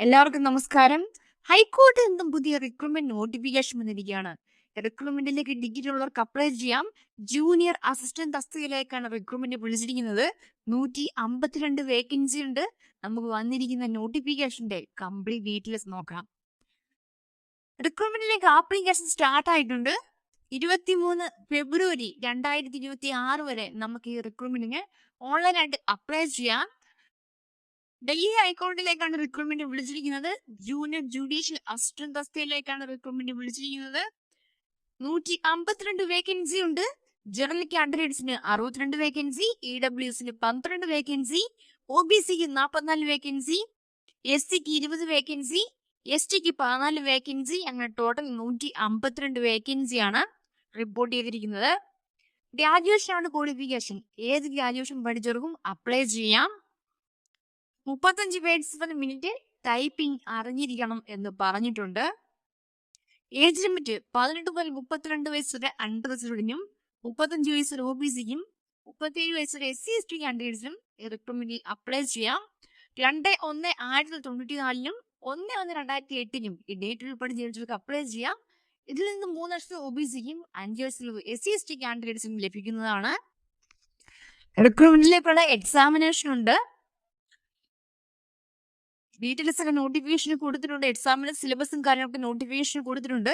എല്ലാവർക്കും നമസ്കാരം. ഹൈക്കോടതിയിൽ നിന്നും പുതിയ റിക്രൂട്ട്മെന്റ് നോട്ടിഫിക്കേഷൻ വന്നിരിക്കുകയാണ്. റിക്രൂട്ട്മെന്റിലേക്ക് ഡിഗ്രി ഉള്ളവർക്ക് അപ്ലൈ ചെയ്യാം. ജൂനിയർ അസിസ്റ്റന്റ് തസ്തികയിലേക്കാണ് റിക്രൂട്ട്മെന്റ് വിളിച്ചിരിക്കുന്നത്. 152 വേക്കൻസി ഉണ്ട്. നമുക്ക് വന്നിരിക്കുന്ന നോട്ടിഫിക്കേഷന്റെ കംപ്ലീറ്റ് ഡീറ്റെയിൽസ് നോക്കാം. റിക്രൂട്ട്മെന്റിലേക്ക് ആപ്ലിക്കേഷൻ സ്റ്റാർട്ട് ആയിട്ടുണ്ട്. 23 ഫെബ്രുവരി 2026 വരെ നമുക്ക് ഈ റിക്രൂട്ട്മെന്റിന് ഓൺലൈനായിട്ട് അപ്ലൈ ചെയ്യാം. ഡൽഹി ഹൈക്കോടതിയിലേക്കാണ് റിക്രൂട്ട്മെന്റ് വിളിച്ചിരിക്കുന്നത്. ജൂനിയർ ജുഡീഷ്യൽ അസിസ്റ്റന്റ് തസ്തികയിലേക്കാണ് റിക്രൂട്ട്മെന്റ് വിളിച്ചിരിക്കുന്നത്. 152 വേക്കൻസി ഉണ്ട്. ജനറൽ കാൻഡിഡേറ്റ്സിന് 62 വേക്കൻസി, EWSന് 12 വേക്കൻസി, OBCക്ക് 44 വേക്കൻസി, SCക്ക് 20 വേക്കൻസി, STക്ക് 14 വേക്കൻസി, അങ്ങനെ ടോട്ടൽ 152 വേക്കൻസിയാണ് റിപ്പോർട്ട് ചെയ്തിരിക്കുന്നത്. ഗ്രാജുവേഷൻ ആണ് ക്വാളിഫിക്കേഷൻ. ഏത് ഗ്രാജുവേഷൻ പഠിച്ചവർക്കും അപ്ലൈ ചെയ്യാം. 35 വേർഡ്സ് പെർ മിനിറ്റ് ടൈപ്പിംഗ് അറിഞ്ഞിരിക്കണം എന്ന് പറഞ്ഞിട്ടുണ്ട്. ഏജ് ലിമിറ്റ് 18 മുതൽ 32 വയസ്സ് വരെ അൺറിസർവ്ഡിനും 35 വയസ്സ് വരെ OBCക്കും 37 വയസ്സ് വരെ SC/ST കാൻഡിഡേറ്റ്സിനും റിക്രൂട്ട്മെന്റിൽ അപ്ലൈ ചെയ്യാം. 2/1/1994നും 1/1/2008നും ഈ ഡേറ്റ് ഉൾപ്പെടെ ജനിച്ചവർക്ക് അപ്ലൈ ചെയ്യാം. ഇതിൽ നിന്ന് 3 വർഷം OBCക്കും 5 വയസ്സിൽ SC/ST കാൻഡിഡേറ്റ്സിനും ലഭിക്കുന്നതാണ്. റിക്രൂട്ട്മെന്റിലേക്കുള്ള എക്സാമിനേഷൻ ഉണ്ട്. ഡീറ്റെയിൽസ് ഒക്കെ നോട്ടിഫിക്കേഷൻ കൊടുത്തിട്ടുണ്ട്. എക്സാമിന് സിലബസും കാര്യങ്ങളൊക്കെ നോട്ടിഫിക്കേഷൻ കൊടുത്തിട്ടുണ്ട്.